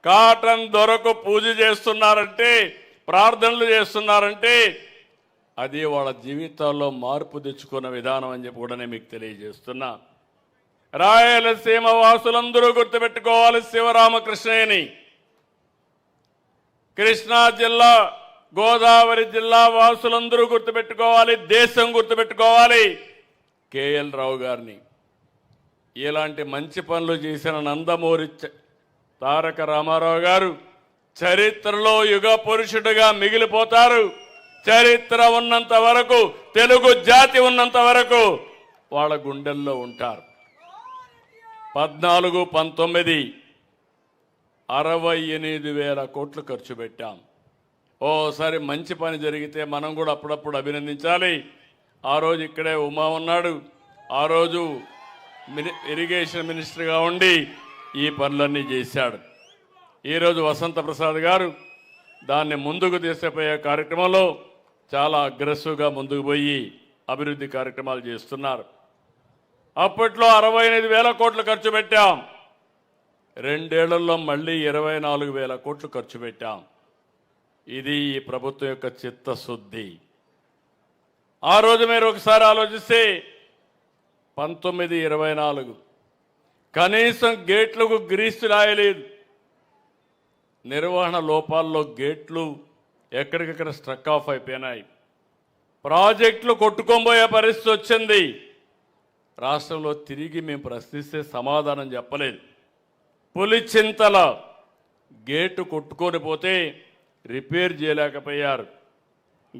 Cotton దొరకు పూజ చేస్తున్నారంటే, ప్రార్థనలు చేస్తున్నారంటే అది వాళ్ళ జీవితాల్లో మార్పు తెచ్చుకున్న విధానం అని చెప్పి కూడా నేను మీకు తెలియజేస్తున్నా. రాయలసీమ వాసులందరూ గుర్తుపెట్టుకోవాలి శివరామకృష్ణయ్యని. కృష్ణా జిల్లా, గోదావరి జిల్లా వాసులందరూ గుర్తుపెట్టుకోవాలి, దేశం గుర్తుపెట్టుకోవాలి కేఎల్ రావు గారిని. ఇలాంటి మంచి పనులు చేసిన నందమూరి తారక రామారావు గారు చరిత్రలో యుగ పురుషుడిగా మిగిలిపోతారు. చరిత్ర ఉన్నంత వరకు, తెలుగు జాతి ఉన్నంత వరకు వాళ్ళ గుండెల్లో ఉంటారు. 14, 19 68,000 కోట్లు ఖర్చు పెట్టాం. ఓసారి మంచి పని జరిగితే మనం కూడా అప్పుడప్పుడు అభినందించాలి. ఆ రోజు ఇక్కడే ఉమా ఉన్నాడు. ఆ రోజు ఇరిగేషన్ మినిస్టర్గా ఉండి ఈ పనులన్నీ చేశాడు. ఈరోజు వసంత ప్రసాద్ గారు దాన్ని ముందుకు తీసుకుపోయే కార్యక్రమంలో చాలా అగ్రెసివ్గా ముందుకు పోయి అభివృద్ధి కార్యక్రమాలు చేస్తున్నారు. అప్పట్లో 68,000 కోట్లు ఖర్చు పెట్టాం. 2 ఏళ్లలో మళ్ళీ 24,000 కోట్లు ఖర్చు పెట్టాం. ఇది ఈ ప్రభుత్వం యొక్క చిత్తశుద్ధి. ఆ రోజు మీరు ఒకసారి ఆలోచిస్తే 19, 24 కనీసం గేట్లకు గ్రీసు రాయలేదు. నిర్వహణ లోపాల్లో గేట్లు ఎక్కడికక్కడ స్ట్రక్ ఆఫ్ అయిపోయినాయి. ప్రాజెక్టులు కొట్టుకోబోయే పరిస్థితి వచ్చింది. రాష్ట్రంలో తిరిగి మేము ప్రశ్నిస్తే సమాధానం చెప్పలేదు. పులిచింతల గేటు కొట్టుకొని పోతే రిపేర్ చేయలేకపోయారు.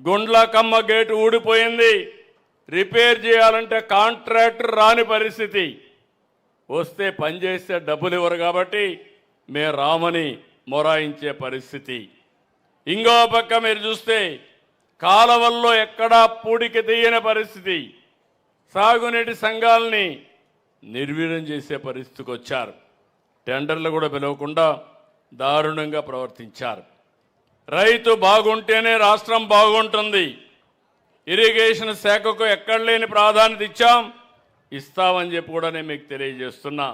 గుండ్లకమ్మ గేటు ఊడిపోయింది, రిపేర్ చేయాలంటే కాంట్రాక్టర్ రాని పరిస్థితి. వస్తే పనిచేస్తే డబ్బులు ఇవ్వరు కాబట్టి మేము రామని మొరాయించే పరిస్థితి. ఇంకో పక్క మీరు చూస్తే కాలవల్లో ఎక్కడా పూడికి తీయని పరిస్థితి. సాగునీటి సంఘాలని నిర్వీర్యం చేసే పరిస్థితికి వచ్చారు. టెండర్లు కూడా పిలవకుండా దారుణంగా ప్రవర్తించారు. రైతు బాగుంటేనే రాష్ట్రం బాగుంటుంది. ఇరిగేషన్ శాఖకు ఎక్కడ లేని ప్రాధాన్యత ఇచ్చాం, ఇస్తామని చెప్పి కూడా నేను మీకు తెలియజేస్తున్నా.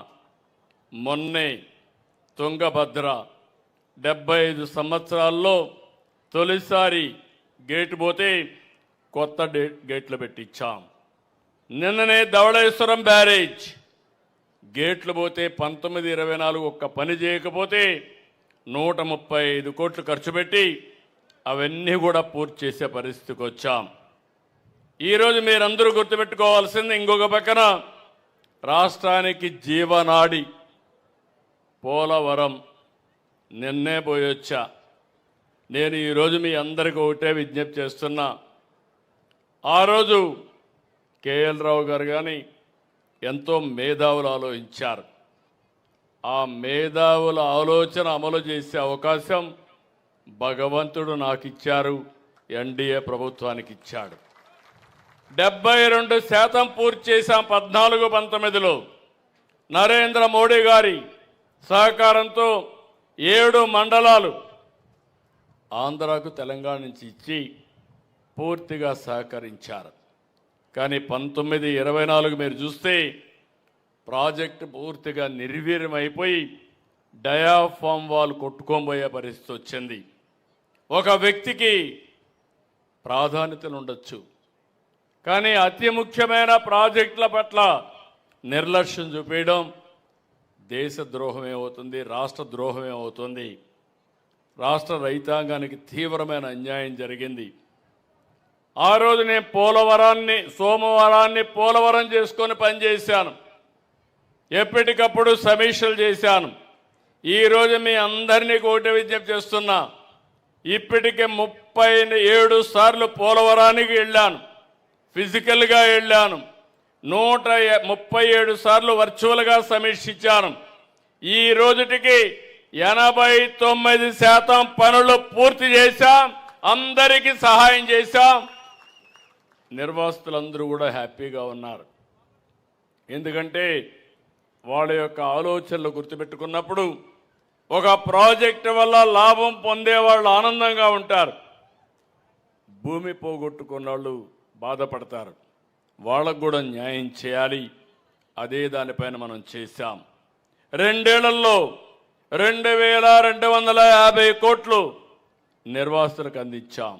మొన్నే తుంగభద్ర 75 సంవత్సరాల్లో తొలిసారి గేటు పోతే కొత్త గేట్లు పెట్టించాం. నిన్ననే ధవళేశ్వరం బ్యారేజ్ గేట్లు పోతే 19, 24 ఒక్క పని చేయకపోతే 135 కోట్లు ఖర్చు పెట్టి అవన్నీ కూడా పూర్తి చేసే పరిస్థితికి వచ్చాం. ఈరోజు మీరందరూ గుర్తుపెట్టుకోవాల్సింది ఇంకొక పక్కన రాష్ట్రానికి జీవనాడి పోలవరం. నిన్నే పోయొచ్చా. నేను ఈరోజు మీ అందరికీ ఒకటే విజ్ఞప్తి చేస్తున్నా. ఆ రోజు కేఎల్ రావు గారు కానీ ఎంతో మేధావులు ఆలోచించారు. ఆ మేధావుల ఆలోచన అమలు చేసే అవకాశం భగవంతుడు నాకు ఇచ్చారు, ఎన్డీఏ ప్రభుత్వానికి ఇచ్చాడు. 72% పూర్తి చేశాం 14, 19లో. నరేంద్ర మోడీ గారి సహకారంతో 7 మండలాలు ఆంధ్రాకు తెలంగాణ నుంచి ఇచ్చి పూర్తిగా సహకరించారు. కానీ 19, 24 మీరు చూస్తే ప్రాజెక్టు పూర్తిగా నిర్వీర్యమైపోయి డయాఫామ్ వాల్ కొట్టుకోబోయే పరిస్థితి వచ్చింది. ఒక వ్యక్తికి ప్రాధాన్యతలు ఉండొచ్చు, కానీ అతి ముఖ్యమైన ప్రాజెక్టుల పట్ల నిర్లక్ష్యం చూపేయడం దేశ ద్రోహమే అవుతుంది, రాష్ట్ర ద్రోహమే అవుతుంది. రాష్ట్ర రైతాంగానికి తీవ్రమైన అన్యాయం జరిగింది. ఆ రోజు నేను సోమవారాన్ని పోలవరం చేసుకొని పనిచేశాను. ఎప్పటికప్పుడు సమీక్షలు చేశాను. ఈరోజు మీ అందరినీ ఒకటి విజ్ఞప్తి చేస్తున్నా. ఇప్పటికే 37 సార్లు పోలవరానికి వెళ్ళాను, ఫిజికల్గా వెళ్ళాను. 137 సార్లు వర్చువల్గా సమీక్షించాను. ఈ రోజుటికి 89% పనులు పూర్తి చేశాం, అందరికీ సహాయం చేశాం. నిర్వాసితులందరూ కూడా హ్యాపీగా ఉన్నారు. ఎందుకంటే వాళ్ళ యొక్క ఆలోచనలు గుర్తుపెట్టుకున్నప్పుడు ఒక ప్రాజెక్టు వల్ల లాభం పొందే వాళ్ళు ఆనందంగా ఉంటారు. భూమి పోగొట్టుకున్న వాళ్ళు బాధపడతారు. వాళ్ళకు కూడా న్యాయం చేయాలి. అదే దానిపైన మనం చేశాం. 2 ఏళ్లలో 2250 కోట్లు నిర్వాసితులకు అందించాం.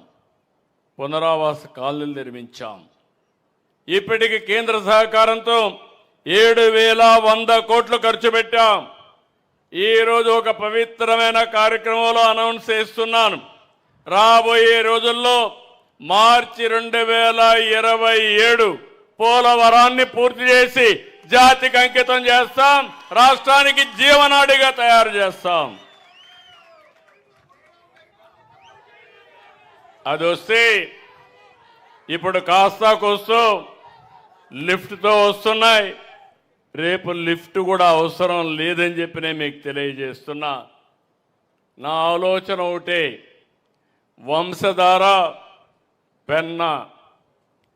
పునరావాస కాలనీలు నిర్మించాం. ఇప్పటికి కేంద్ర సహకారంతో 7100 కోట్లు ఖర్చు పెట్టాం. ఈరోజు ఒక పవిత్రమైన కార్యక్రమంలో అనౌన్స్ చేస్తున్నాను. రాబోయే రోజుల్లో మార్చి 2027 పోలవరాన్ని పూర్తి చేసి జాతికి అంకితం చేస్తాం. రాష్ట్రానికి జీవనాడిగా తయారు చేస్తాం. అది వస్తే ఇప్పుడు కాస్తా కోస్తూ లిఫ్ట్తో వస్తున్నాయి. రేపు లిఫ్ట్ కూడా అవసరం లేదని చెప్పి నేను మీకు తెలియజేస్తున్నా. నా ఆలోచన ఒకటే, వంశధార పెన్న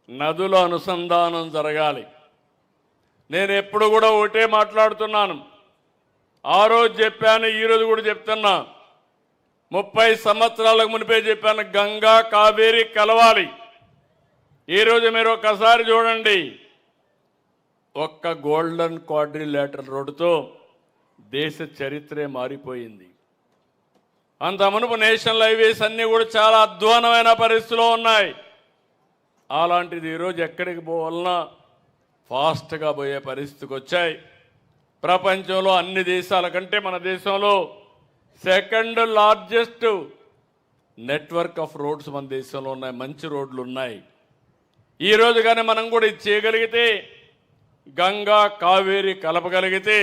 నదుల అనుసంధానం జరగాలి. నేను ఎప్పుడు కూడా ఒకటే మాట్లాడుతున్నాను. ఆ రోజు చెప్పాను, ఈరోజు కూడా చెప్తున్నా. 30 సంవత్సరాలకు మునిపే చెప్పాను, గంగా కావేరి కలవాలి. ఈరోజు మీరు ఒక్కసారి చూడండి, ఒక్క గోల్డెన్ క్వాడ్రిలేటరల్ రోడ్డుతో దేశ చరిత్రే మారిపోయింది. అంత మునుపు నేషనల్ హైవేస్ అన్నీ కూడా చాలా అధ్వానమైన పరిస్థితిలో ఉన్నాయి. అలాంటిది ఈరోజు ఎక్కడికి పోవాలన్నా ఫాస్ట్గా పోయే పరిస్థితికి వచ్చాయి. ప్రపంచంలో అన్ని దేశాల కంటే మన దేశంలో second largest network of roads మన దేశంలో ఉన్నాయి. మంచి రోడ్లు ఉన్నాయి. ఈరోజు కానీ మనం కూడా ఇది చేయగలిగితే, గంగా కావేరి కలపగలిగితే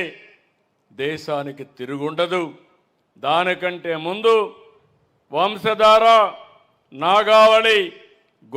దేశానికి తిరుగుండదు. దానికంటే ముందు వంశధార, నాగావళి,